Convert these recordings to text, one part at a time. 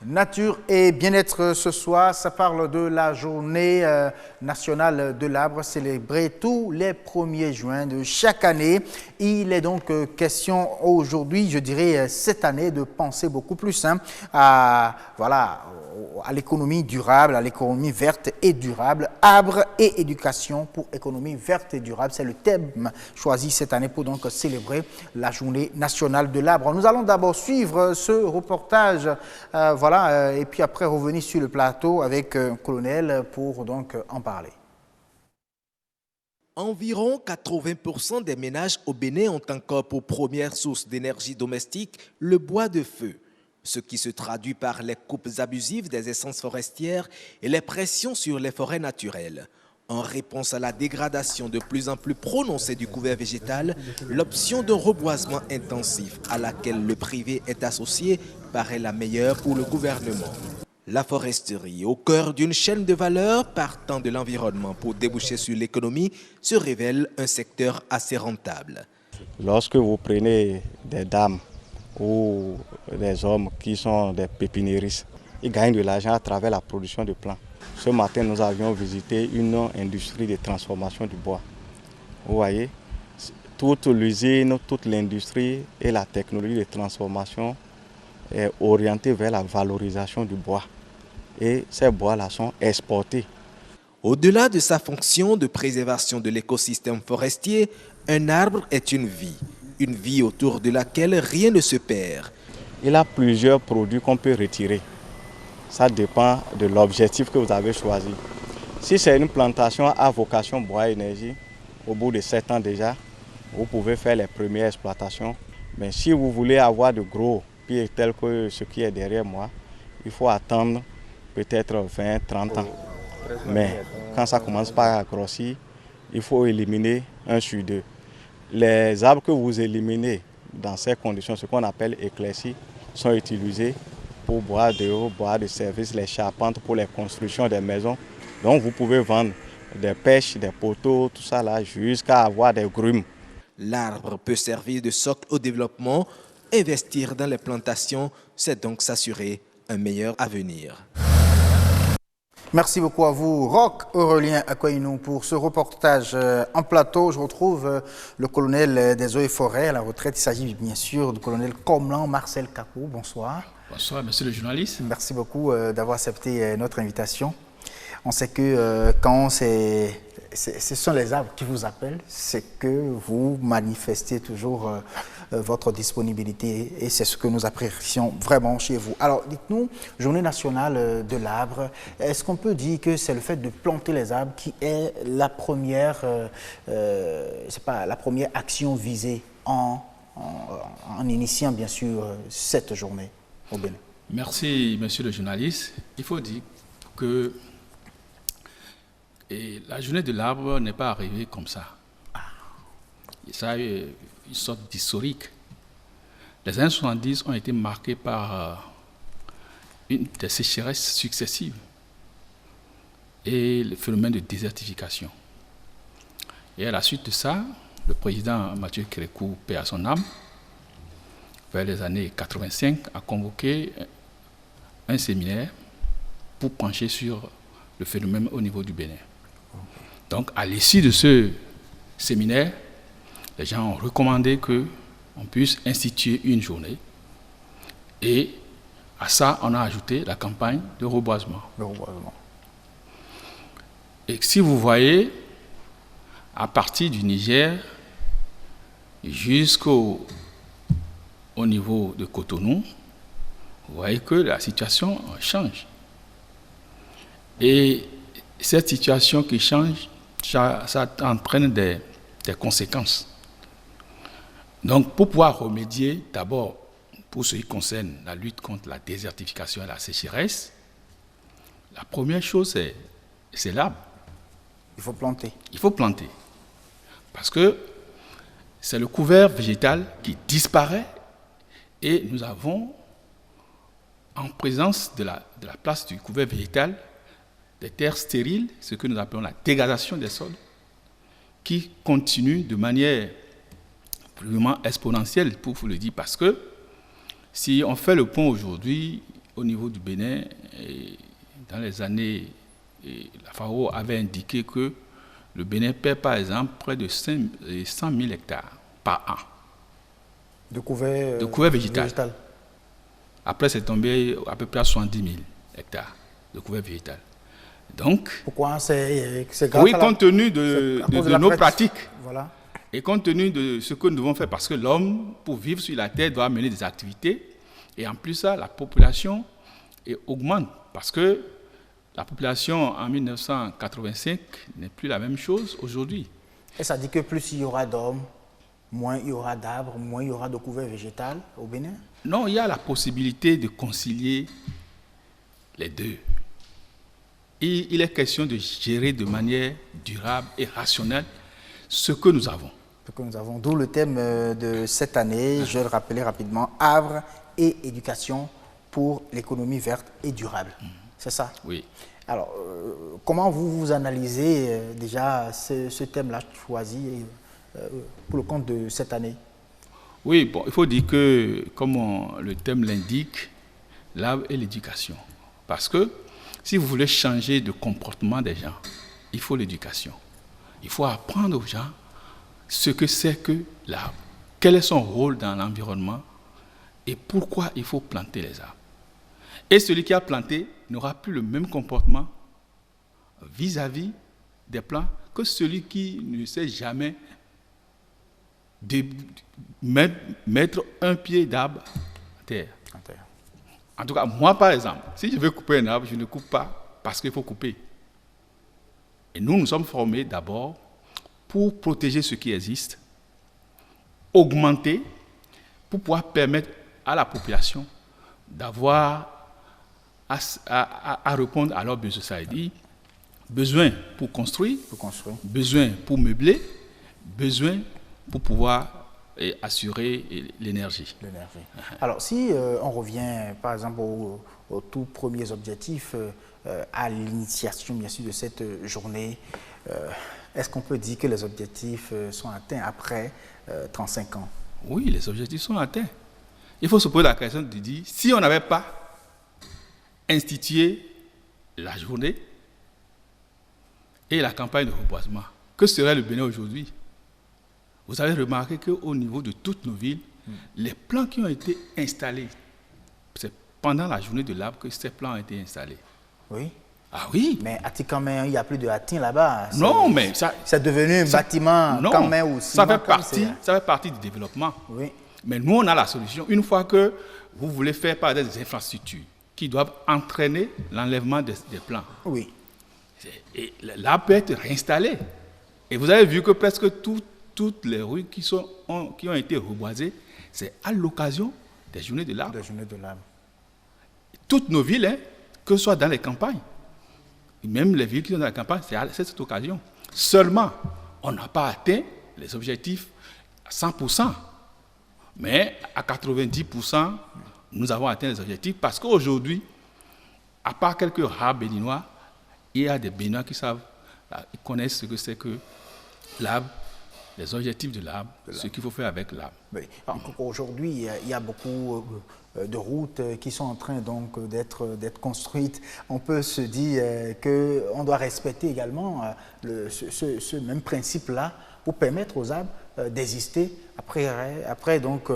Nature et bien-être ce soir, ça parle de la journée nationale de l'arbre célébrée tous les 1er juin de chaque année. Il est donc question aujourd'hui, je dirais cette année, de penser beaucoup plus à l'économie durable, à l'économie verte et durable. Arbre et éducation pour économie verte et durable, c'est le thème choisi cette année pour donc célébrer la journée nationale de l'arbre. Nous allons d'abord suivre ce reportage, et puis après revenir sur le plateau avec un colonel pour donc en parler. Environ 80% des ménages au Bénin ont encore pour première source d'énergie domestique le bois de feu, ce qui se traduit par les coupes abusives des essences forestières et les pressions sur les forêts naturelles. En réponse à la dégradation de plus en plus prononcée du couvert végétal, l'option d'un reboisement intensif à laquelle le privé est associé paraît la meilleure pour le gouvernement. La foresterie, au cœur d'une chaîne de valeur partant de l'environnement pour déboucher sur l'économie, se révèle un secteur assez rentable. Lorsque vous prenez des dames ou des hommes qui sont des pépiniéristes, ils gagnent de l'argent à travers la production de plants. Ce matin, nous avions visité une industrie de transformation du bois. Vous voyez, toute l'usine, toute l'industrie et la technologie de transformation est orientée vers la valorisation du bois. Et ces bois-là sont exportés. Au-delà de sa fonction de préservation de l'écosystème forestier, un arbre est une vie autour de laquelle rien ne se perd. Il a plusieurs produits qu'on peut retirer. Ça dépend de l'objectif que vous avez choisi. Si c'est une plantation à vocation bois-énergie, au bout de 7 ans déjà, vous pouvez faire les premières exploitations. Mais si vous voulez avoir de gros pieds tels que ce qui est derrière moi, il faut attendre peut-être 20, 30 ans. Mais quand ça commence par grossir, il faut éliminer 1 sur 2. Les arbres que vous éliminez dans ces conditions, ce qu'on appelle éclaircis, sont utilisés pour bois de haut, bois de service, les charpentes pour les constructions des maisons. Donc vous pouvez vendre des pêches, des poteaux, tout ça là, jusqu'à avoir des grumes. L'arbre peut servir de socle au développement. Investir dans les plantations, c'est donc s'assurer un meilleur avenir. Merci beaucoup à vous, Roch Aurélien Akoinou, pour ce reportage en plateau. Je retrouve le colonel des eaux et forêts à la retraite. Il s'agit bien sûr du colonel Komlan Marcel Kakou. Bonsoir. Bonsoir, monsieur le journaliste. Merci beaucoup d'avoir accepté notre invitation. On sait que quand ce sont les arbres qui vous appellent, c'est que vous manifestez toujours votre disponibilité et c'est ce que nous apprécions vraiment chez vous. Alors, dites-nous, Journée nationale de l'arbre, est-ce qu'on peut dire que c'est le fait de planter les arbres qui est la première, la première action visée en initiant bien sûr cette journée au Bénin? Merci, monsieur le journaliste. Il faut dire que la journée de l'arbre n'est pas arrivée comme ça. Ça a eu une sorte d'historique. Les années 70 ont été marquées par des sécheresses successives et le phénomène de désertification. Et à la suite de ça, le président Mathieu Kérékou, paix à son âme, vers les années 85, a convoqué un séminaire pour pencher sur le phénomène au niveau du Bénin. Donc, à l'issue de ce séminaire, les gens ont recommandé qu'on puisse instituer une journée. Et à ça, on a ajouté la campagne de reboisement. Le reboisement. Et si vous voyez, à partir du Niger jusqu'au niveau de Cotonou, vous voyez que la situation change. Et cette situation qui change, ça entraîne des conséquences. Donc, pour pouvoir remédier, d'abord, pour ce qui concerne la lutte contre la désertification et la sécheresse, la première chose, c'est l'arbre. Il faut planter. Il faut planter. Parce que c'est le couvert végétal qui disparaît et nous avons, en présence de la place du couvert végétal, des terres stériles, ce que nous appelons la dégradation des sols, qui continue de manière vraiment exponentielle, pour vous le dire, parce que si on fait le point aujourd'hui, au niveau du Bénin, dans les années, la FAO avait indiqué que le Bénin perd par exemple près de 100 000 hectares par an. De couvert, végétal. Après, c'est tombé à peu près à 70 000 hectares de couvert végétal. Donc, pourquoi c'est grâce oui, compte tenu de nos pratiques. Voilà. Et compte tenu de ce que nous devons faire, parce que l'homme, pour vivre sur la terre, doit mener des activités. Et en plus, ça, la population augmente. Parce que la population en 1985 n'est plus la même chose aujourd'hui. Et ça dit que plus il y aura d'hommes, moins il y aura d'arbres, moins il y aura de couvert végétal au Bénin? Non, il y a la possibilité de concilier les deux. Et il est question de gérer de manière durable et rationnelle ce que nous avons. D'où le thème de cette année, je vais le rappeler rapidement, arbres et éducation pour l'économie verte et durable. C'est ça? Oui. Alors, comment vous analysez déjà ce thème-là choisi pour le compte de cette année? Oui, bon, il faut dire que, comme le thème l'indique, l'arbre et l'éducation. Parce que si vous voulez changer de comportement des gens, il faut l'éducation. Il faut apprendre aux gens ce que c'est que l'arbre, quel est son rôle dans l'environnement et pourquoi il faut planter les arbres. Et celui qui a planté n'aura plus le même comportement vis-à-vis des plants que celui qui ne sait jamais mettre un pied d'arbre à terre. En tout cas, moi par exemple, si je veux couper un arbre, je ne coupe pas parce qu'il faut couper. Et nous sommes formés d'abord pour protéger ce qui existe, augmenter, pour pouvoir permettre à la population d'avoir à répondre à leurs besoins. Ça veut dire besoin pour construire, besoin pour meubler, besoin pour pouvoir assurer l'énergie. Alors, si on revient, par exemple, aux tout premiers objectifs, à l'initiation, bien sûr, de cette journée, est-ce qu'on peut dire que les objectifs sont atteints après 35 ans? Oui, les objectifs sont atteints. Il faut se poser la question de dire, si on n'avait pas institué la journée et la campagne de reboisement, que serait le Bénin aujourd'hui? Vous avez remarqué qu'au niveau de toutes nos villes, les plans qui ont été installés, c'est pendant la journée de l'arbre que ces plans ont été installés. Oui. Ah oui. Mais à Tikamen, il n'y a plus de Hatin là-bas. Non, mais ça... C'est devenu un bâtiment Kamen aussi. Ça fait partie du développement. Oui. Mais nous, on a la solution. Une fois que vous voulez faire par des infrastructures qui doivent entraîner l'enlèvement des plants. Oui. Et l'arbre peut être réinstallé. Et vous avez vu que presque toutes les rues qui ont été reboisées, c'est à l'occasion des journées de l'arbre. Toutes nos villes, hein, que ce soit dans les campagnes, même les villes qui sont dans la campagne, c'est à cette occasion. Seulement, on n'a pas atteint les objectifs à 100%. Mais à 90%, nous avons atteint les objectifs parce qu'aujourd'hui, à part quelques rares béninois, il y a des béninois qui savent, ils connaissent ce que c'est que l'arbre, les objectifs de l'arbre, ce qu'il faut faire avec l'arbre. Oui. Aujourd'hui, il y a beaucoup de routes qui sont en train donc d'être construites. On peut se dire qu'on doit respecter également ce même principe-là pour permettre aux arbres d'exister après donc,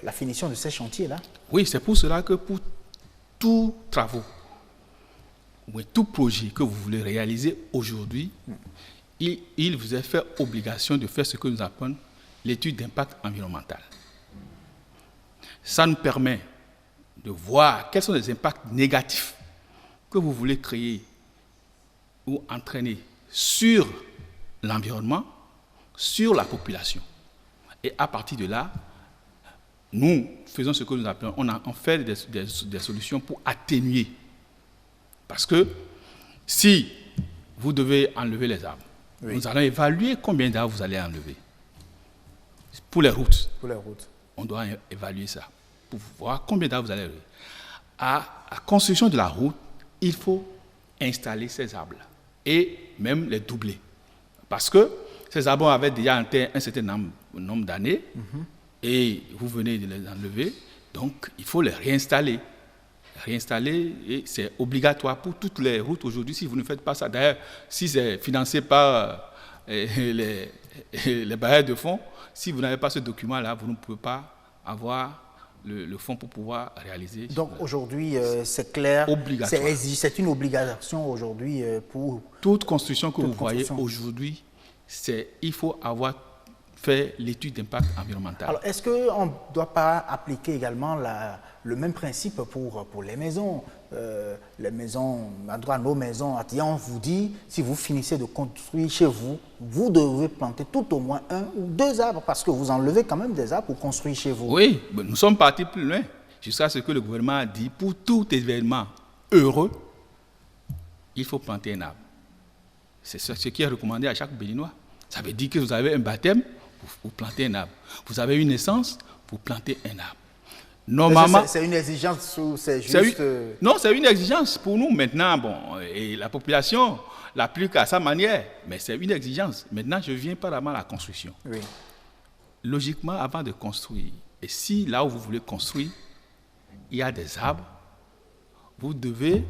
la finition de ces chantiers-là. Oui, c'est pour cela que pour tous travaux ou tout projet que vous voulez réaliser aujourd'hui, il vous est fait obligation de faire ce que nous appelons l'étude d'impact environnemental. Ça nous permet de voir quels sont les impacts négatifs que vous voulez créer ou entraîner sur l'environnement, sur la population. Et à partir de là, nous faisons ce que nous appelons, on fait des solutions pour atténuer. Parce que si vous devez enlever les arbres, nous allons évaluer combien d'arbres vous allez enlever. Pour les routes. On doit évaluer ça pour voir combien d'arbres vous allez enlever. À la construction de la route, il faut installer ces arbres-là et même les doubler. Parce que ces arbres avaient déjà atteint un certain nombre d'années et vous venez de les enlever, donc il faut les réinstaller. réinstaller et c'est obligatoire pour toutes les routes aujourd'hui. Si vous ne faites pas ça, d'ailleurs, si c'est financé par les bailleurs de fonds, si vous n'avez pas ce document-là, vous ne pouvez pas avoir le fonds pour pouvoir réaliser. Donc aujourd'hui, c'est clair, c'est une obligation aujourd'hui pour... Toute construction que vous voyez aujourd'hui, il faut avoir fait l'étude d'impact environnemental. Alors, est-ce qu'on ne doit pas appliquer également le même principe pour les maisons? Les maisons, à droite, nos maisons, on vous dit, si vous finissez de construire chez vous, vous devez planter tout au moins 1 ou 2 arbres, parce que vous enlevez quand même des arbres pour construire chez vous. Oui, nous sommes partis plus loin, jusqu'à ce que le gouvernement a dit, pour tout événement heureux, il faut planter un arbre. C'est ce qui est recommandé à chaque Béninois. Ça veut dire que vous avez un baptême, vous plantez un arbre. Vous avez une naissance, vous plantez un arbre. Normalement, c'est une exigence ou c'est juste... Non, c'est une exigence pour nous maintenant. Bon, et la population l'applique à sa manière, mais c'est une exigence. Maintenant, je viens par la construction. Oui. Logiquement, avant de construire, et si là où vous voulez construire, il y a des arbres, vous devez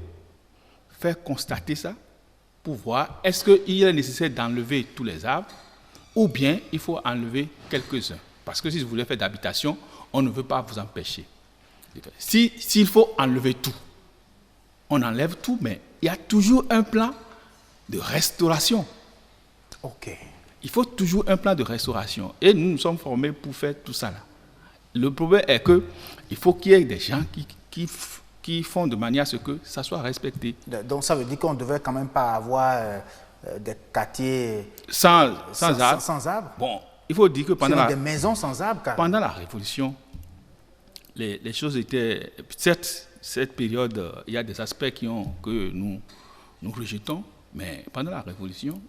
faire constater ça pour voir est-ce qu'il est nécessaire d'enlever tous les arbres ou bien il faut enlever quelques-uns. Parce que si vous voulez faire d'habitation, on ne veut pas vous empêcher. S'il faut enlever tout, on enlève tout, mais il y a toujours un plan de restauration. OK. Il faut toujours un plan de restauration. Et nous sommes formés pour faire tout ça là. Le problème est qu'il faut qu'il y ait des gens qui font de manière à ce que ça soit respecté. Donc ça veut dire qu'on ne devait quand même pas avoir des quartiers sans arbres. Sans arbres. Bon, il faut dire que pendant des maisons sans arbres. Pendant la Révolution, les choses étaient... Cette période, il y a des aspects que nous rejetons, mais pendant la Révolution,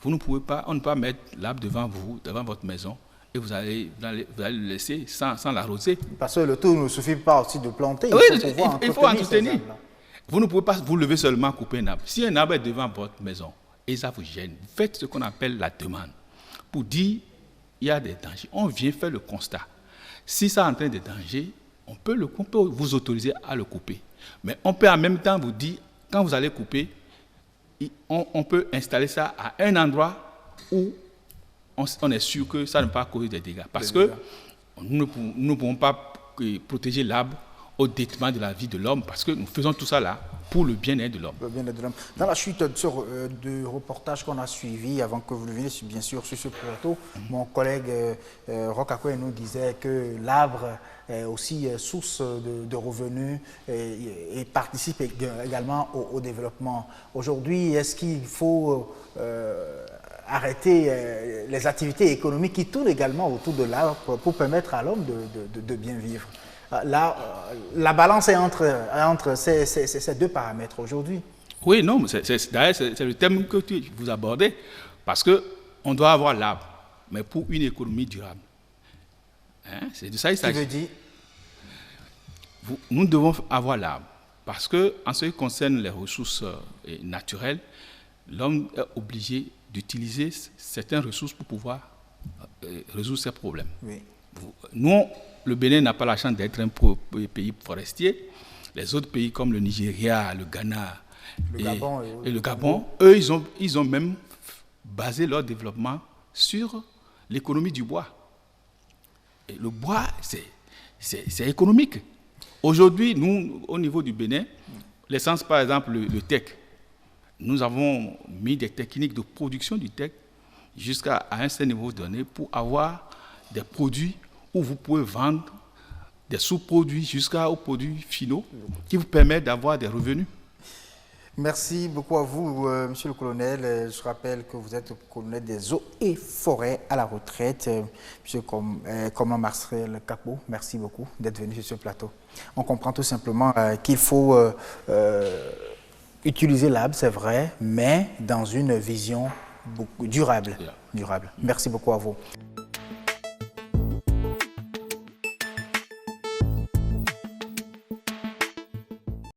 on ne peut pas mettre l'arbre devant votre maison, et vous allez le laisser sans l'arroser. Parce que le tout ne suffit pas aussi de planter, il faut entretenir. Vous ne pouvez pas vous lever seulement couper un arbre. Si un arbre est devant votre maison et ça vous gêne, vous faites ce qu'on appelle la demande pour dire il y a des dangers. On vient faire le constat. Si ça entraîne des dangers, on peut vous autoriser à le couper. Mais on peut en même temps vous dire, quand vous allez couper, on peut installer ça à un endroit où on est sûr que ça ne va pas causer des dégâts. Parce que nous ne pouvons pas protéger l'arbre au détriment de la vie de l'homme, parce que nous faisons tout ça là pour le bien-être de l'homme. Dans la chute du reportage qu'on a suivi, avant que vous ne veniez bien sûr sur ce plateau, mon collègue Roch Akwe nous disait que l'arbre est aussi source de revenus et participe également au développement. Aujourd'hui, est-ce qu'il faut arrêter les activités économiques qui tournent également autour de l'arbre pour permettre à l'homme de bien vivre? Là, la balance est entre ces deux paramètres aujourd'hui. Oui, non, c'est le thème que vous abordez, parce qu'on doit avoir l'arbre, mais pour une économie durable. Hein? C'est de ça qu'il s'agit. Qui veut dire nous devons avoir l'arbre, parce qu'en ce qui concerne les ressources naturelles, l'homme est obligé d'utiliser certaines ressources pour pouvoir résoudre ses problèmes. Oui. Nous, le Bénin n'a pas la chance d'être un pays forestier. Les autres pays comme le Nigeria, le Ghana et le Gabon, eux, ils ont même basé leur développement sur l'économie du bois. Et le bois, c'est économique. Aujourd'hui, nous, au niveau du Bénin, l'essence, par exemple, le teck, nous avons mis des techniques de production du teck jusqu'à un certain niveau donné pour avoir des produits où vous pouvez vendre des sous-produits jusqu'aux produits finaux qui vous permettent d'avoir des revenus. Merci beaucoup à vous, monsieur le colonel. Je rappelle que vous êtes le colonel des eaux et forêts à la retraite. Monsieur Commandant Marcel Capot, merci beaucoup d'être venu sur ce plateau. On comprend tout simplement qu'il faut utiliser l'arbre, c'est vrai, mais dans une vision durable. Merci beaucoup à vous.